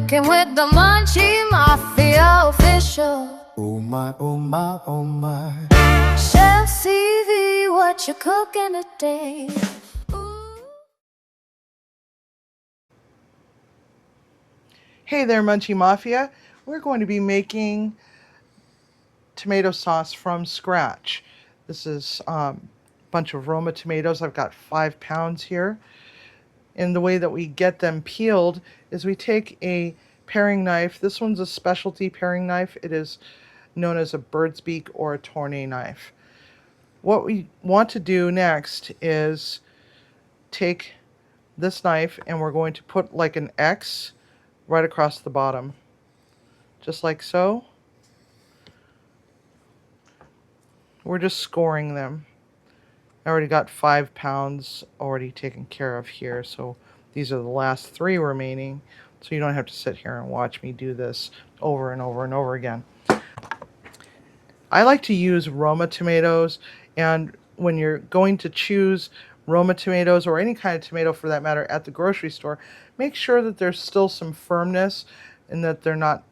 cooking with the Munchie Mafia official. Oh my, oh my, oh my. Chef CV, what you cooking today? Ooh. Hey there, Munchie Mafia. We're going to be making tomato sauce from scratch. This is a bunch of Roma tomatoes. I've got 5 pounds here. And the way that we get them peeled is we take a paring knife. This one's a specialty paring knife. It is known as a bird's beak or a tournée knife. What we want to do next is take this knife and we're going to put like an X right across the bottom, just like so. We're just scoring them. I already got 5 pounds already taken care of here, so these are the last 3 remaining, so you don't have to sit here and watch me do this over and over and over again. I like to use Roma tomatoes, and when you're going to choose Roma tomatoes, or any kind of tomato for that matter, at the grocery store, make sure that there's still some firmness and that they're not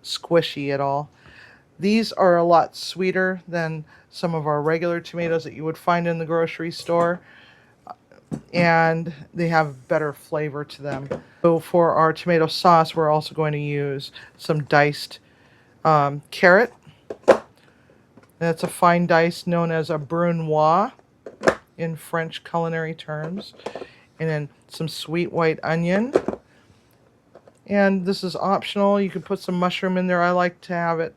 squishy at all. These are a lot sweeter than some of our regular tomatoes that you would find in the grocery store, and they have better flavor to them. So for our tomato sauce, we're also going to use some diced carrot. That's a fine dice known as a brunoise in French culinary terms. And then some sweet white onion. And this is optional. You can put some mushroom in there. I like to have it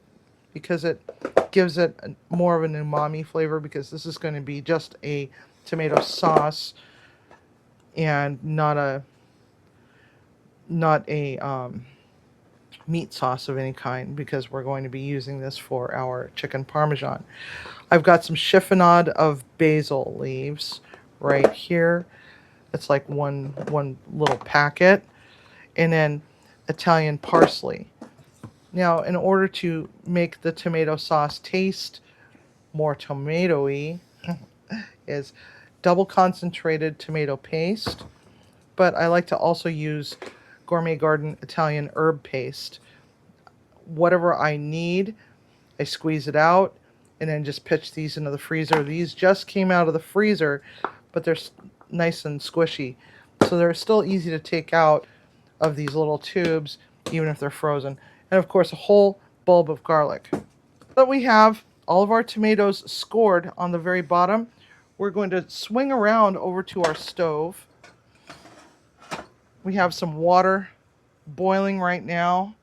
because it gives it more of an umami flavor, because this is going to be just a tomato sauce and not a meat sauce of any kind, because we're going to be using this for our chicken parmesan. I've got some chiffonade of basil leaves right here. It's like one little packet. And then Italian parsley. Now, in order to make the tomato sauce taste more tomatoey, is double concentrated tomato paste, but I like to also use Gourmet Garden Italian herb paste. Whatever I need, I squeeze it out and then just pitch these into the freezer. These just came out of the freezer, but they're nice and squishy, so they're still easy to take out of these little tubes, even if they're frozen. And of course, a whole bulb of garlic. But we have all of our tomatoes scored on the very bottom. We're going to swing around over to our stove. We have some water boiling right now,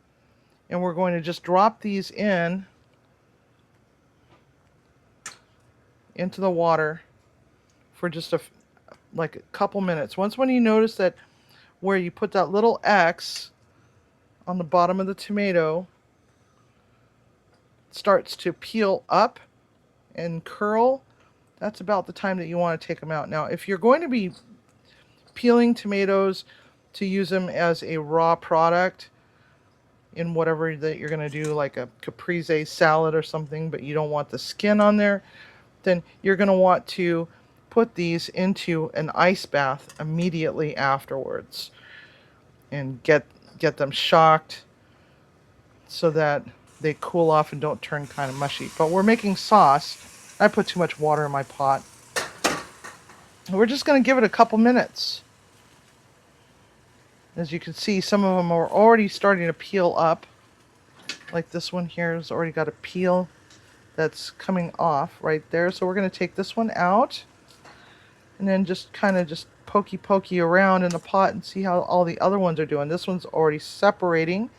and we're going to just drop these into the water for just like a couple minutes. When you notice that where you put that little X on the bottom of the tomato starts to peel up and curl, that's about the time that you want to take them out. Now, if you're going to be peeling tomatoes to use them as a raw product in whatever that you're going to do, like a caprese salad or something, but you don't want the skin on there, then you're going to want to put these into an ice bath immediately afterwards and get them shocked so that they cool off and don't turn kind of mushy. But we're making sauce. I put too much water in my pot. We're just going to give it a couple minutes. As you can see, some of them are already starting to peel up. Like this one here has already got a peel that's coming off right there. So we're going to take this one out and then just kind of just pokey around in the pot and see how all the other ones are doing. This one's already separating,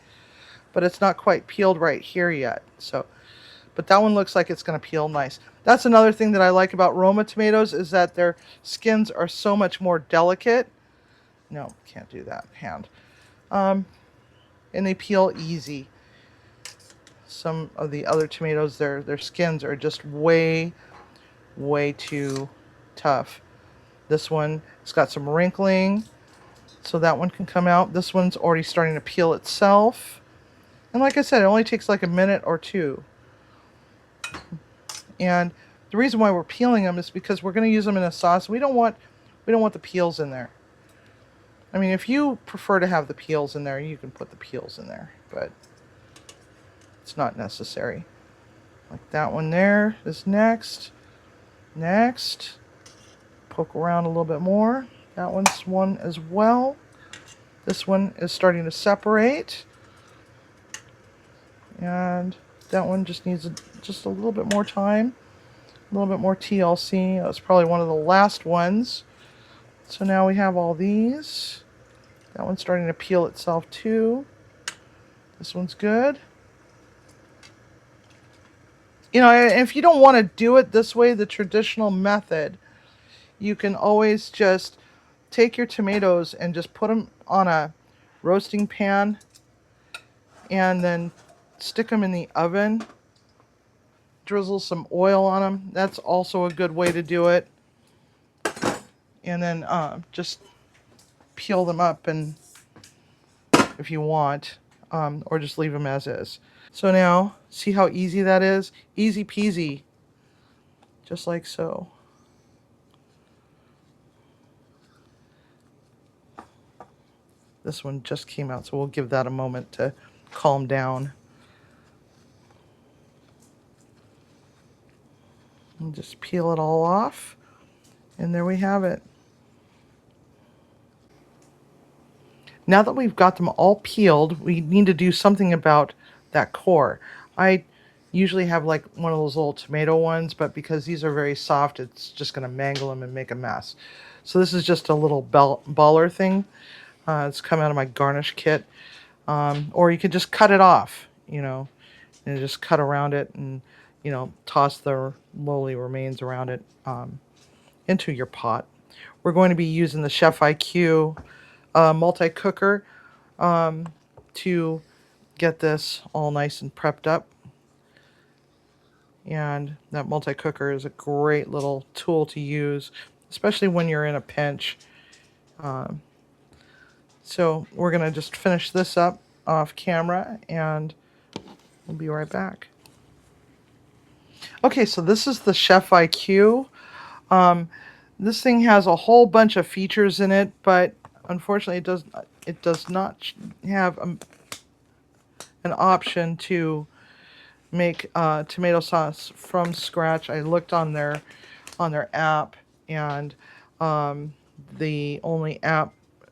but it's not quite peeled right here yet. So, but that one looks like it's going to peel nice. That's another thing that I like about Roma tomatoes, is that their skins are so much more delicate. No, can't do that hand. And they peel easy. Some of the other tomatoes, their skins are just way too tough. This one has got some wrinkling, so that one can come out. This one's already starting to peel itself. And like I said, it only takes like a minute or two. And the reason why we're peeling them is because we're going to use them in a sauce. We don't want the peels in there. I mean, if you prefer to have the peels in there, you can put the peels in there, but it's not necessary. Like that one there is next. Next. Poke around a little bit more. That one's one as well. This one is starting to separate. And that one just needs just a little bit more time. A little bit more TLC. That was probably one of the last ones. So now we have all these. That one's starting to peel itself too. This one's good. You know, if you don't want to do it this way, the traditional method, you can always just take your tomatoes and just put them on a roasting pan and then stick them in the oven. Drizzle some oil on them. That's also a good way to do it. And then just peel them up, and if you want, or just leave them as is. So now, see how easy that is? Easy peasy. Just like so. This one just came out, so we'll give that a moment to calm down. And just peel it all off. And there we have it. Now that we've got them all peeled, we need to do something about that core. I usually have like one of those little tomato ones, but because these are very soft, it's just going to mangle them and make a mess. So this is just a little baller thing. It's come out of my garnish kit. Or you could just cut it off, you know, and just cut around it and, you know, toss the lowly remains around it into your pot. We're going to be using the Chef IQ multi-cooker to get this all nice and prepped up. And that multi-cooker is a great little tool to use, especially when you're in a pinch. So we're going to just finish this up off camera and we'll be right back. Okay, so this is the Chef IQ. This thing has a whole bunch of features in it, but unfortunately it does not have an option to make tomato sauce from scratch. I looked on their app, and the only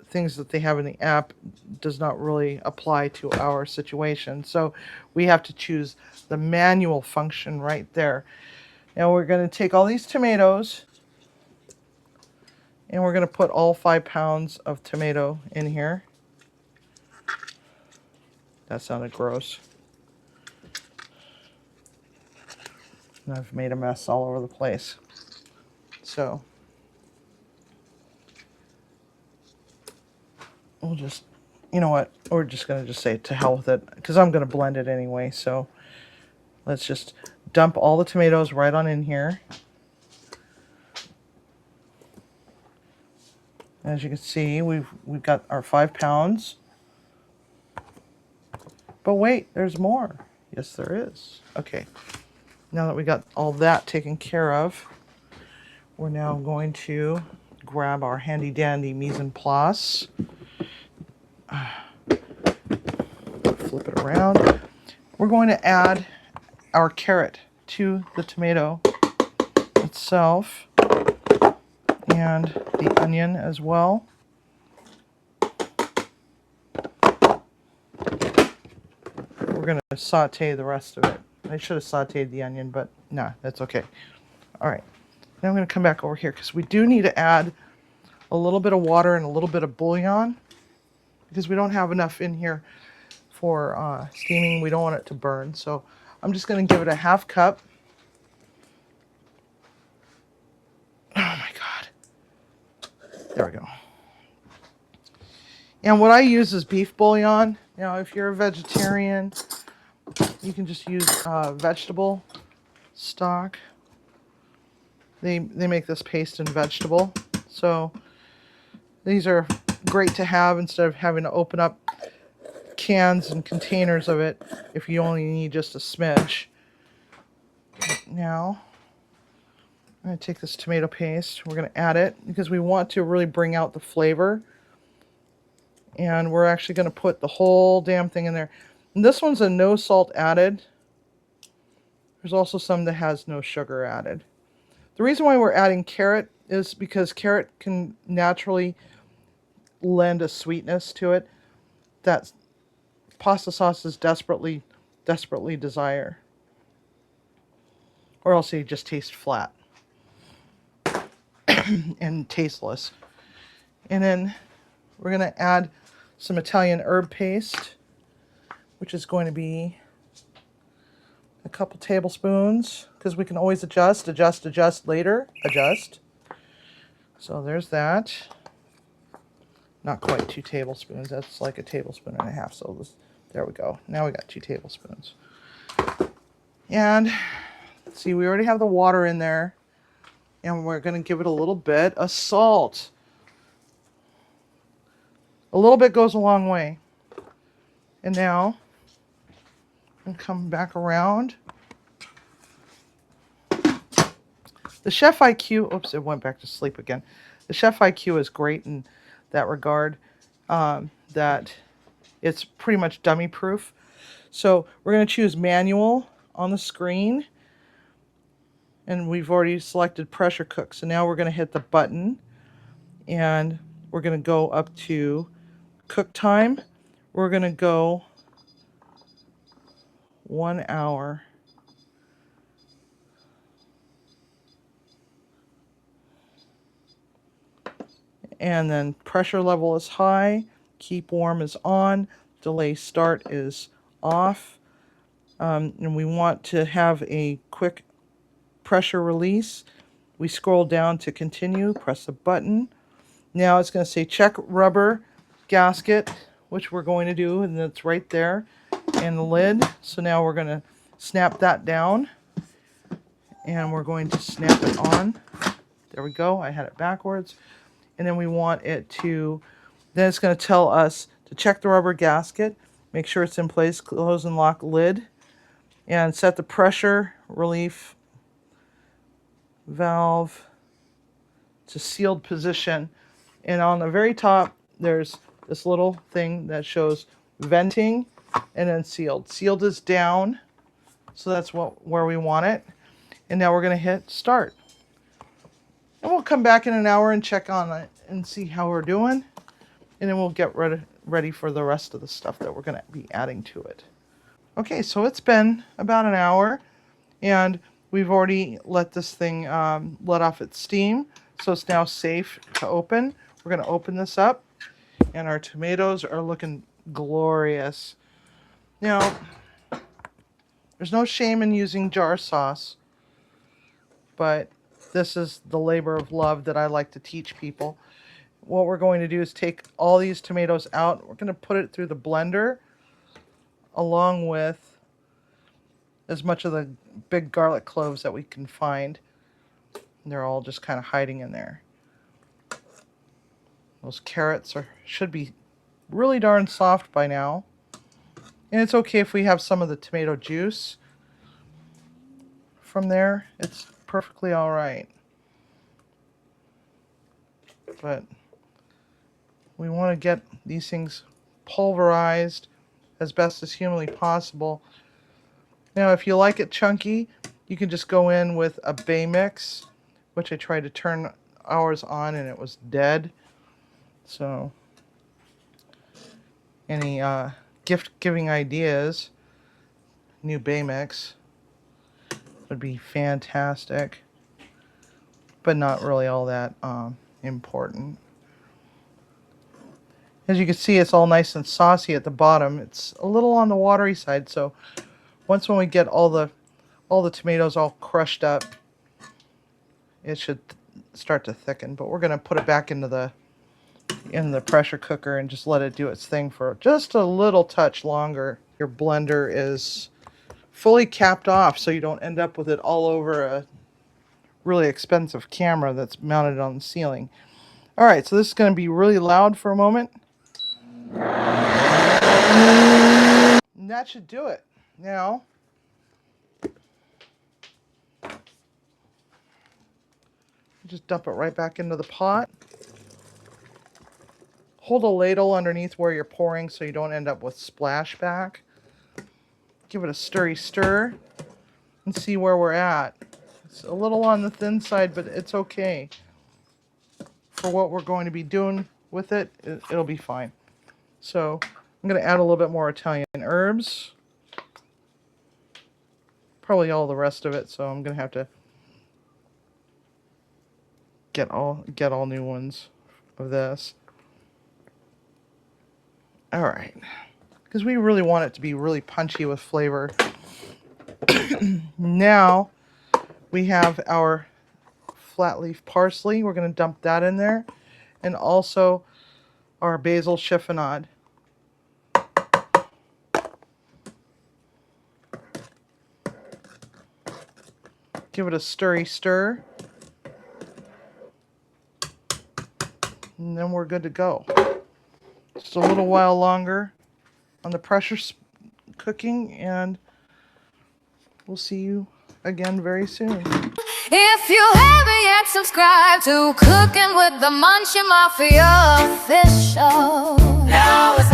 things that they have in the app does not really apply to our situation. So we have to choose the manual function right there. Now we're going to take all these tomatoes and we're going to put all 5 pounds of tomato in here. That sounded gross. And I've made a mess all over the place. So we'll just, you know what, we're just going to just say to hell with it, because I'm going to blend it anyway. So let's just dump all the tomatoes right on in here. As you can see, we've got our 5 pounds. But wait, there's more. Yes, there is. Okay. Now that we got all that taken care of, we're now going to grab our handy dandy mise en place. Flip it around. We're going to add our carrot to the tomato itself and the onion as well. We're going to saute the rest of it. I should have sauteed the onion, but nah, that's okay. All right. Now I'm going to come back over here because we do need to add a little bit of water and a little bit of bouillon because we don't have enough in here for steaming. We don't want it to burn. So I'm just going to give it a half cup. Oh my God. There we go. And what I use is beef bouillon. Now, if you're a vegetarian, you can just use vegetable stock. They make this paste in vegetable. So these are great to have instead of having to open up cans and containers of it if you only need just a smidge. Now, I'm going to take this tomato paste. We're going to add it because we want to really bring out the flavor And we're actually going to put the whole damn thing in there. And this one's a no salt added. There's also some that has no sugar added. The reason why we're adding carrot is because carrot can naturally lend a sweetness to it that pasta sauces desperately desire. Or else they just taste flat and tasteless. And then we're going to add some Italian herb paste, which is going to be a couple tablespoons, because we can always adjust later. Adjust. So there's that. Not quite 2 tablespoons. That's like a tablespoon and a half. So there we go. Now we got 2 tablespoons. And see, we already have the water in there. And we're going to give it a little bit of salt. A little bit goes a long way. And now, and come back around. The Chef IQ, oops, it went back to sleep again. The Chef IQ is great in that regard, that it's pretty much dummy proof. So we're going to choose manual on the screen. And we've already selected pressure cook. So now we're going to hit the button and we're going to go up to cook time. We're going to go 1 hour. And then pressure level is high, keep warm is on, delay start is off. And we want to have a quick pressure release. We scroll down to continue, press a button. Now it's going to say check rubber gasket, which we're going to do, and it's right there, and the lid. So now we're going to snap that down, and we're going to snap it on. There we go. I had it backwards. And then we want it to, then it's going to tell us to check the rubber gasket, make sure it's in place, close and lock lid, and set the pressure relief valve to sealed position. And on the very top, there's this little thing that shows venting and then sealed. Sealed is down, so that's where we want it. And now we're going to hit start. And we'll come back in an hour and check on it and see how we're doing. And then we'll get ready for the rest of the stuff that we're going to be adding to it. Okay, so it's been about an hour, and we've already let this thing let off its steam. So it's now safe to open. We're going to open this up, and our tomatoes are looking glorious. Now, there's no shame in using jar sauce, but this is the labor of love that I like to teach people. What we're going to do is take all these tomatoes out. We're going to put it through the blender along with as much of the big garlic cloves that we can find. And they're all just kind of hiding in there. Those carrots should be really darn soft by now. And it's okay if we have some of the tomato juice from there. It's perfectly all right. But we want to get these things pulverized as best as humanly possible. Now, if you like it chunky, you can just go in with a bay mix, which I tried to turn ours on and it was dead. So, any gift-giving ideas, new bay mix would be fantastic, but not really all that important. As you can see, it's all nice and saucy at the bottom. It's a little on the watery side, so once when we get all the tomatoes all crushed up, it should start to thicken. But we're going to put it back into the pressure cooker and just let it do its thing for just a little touch longer. Your blender is fully capped off so you don't end up with it all over a really expensive camera that's mounted on the ceiling. All right, so this is going to be really loud for a moment. And that should do it. Now, just dump it right back into the pot. Hold a ladle underneath where you're pouring so you don't end up with splashback. Give it a stirry stir and see where we're at. It's a little on the thin side, but it's okay. For what we're going to be doing with it, it'll be fine. So I'm going to add a little bit more Italian herbs. Probably all the rest of it, so I'm going to have to get all new ones of this. All right, because we really want it to be really punchy with flavor. Now we have our flat leaf parsley. We're going to dump that in there, and also our basil chiffonade. Give it a stirry stir, and then we're good to go. Just a little while longer on the pressure cooking, and we'll see you again very soon. If you haven't yet subscribed to Cooking with the Munchie Mafia official, now is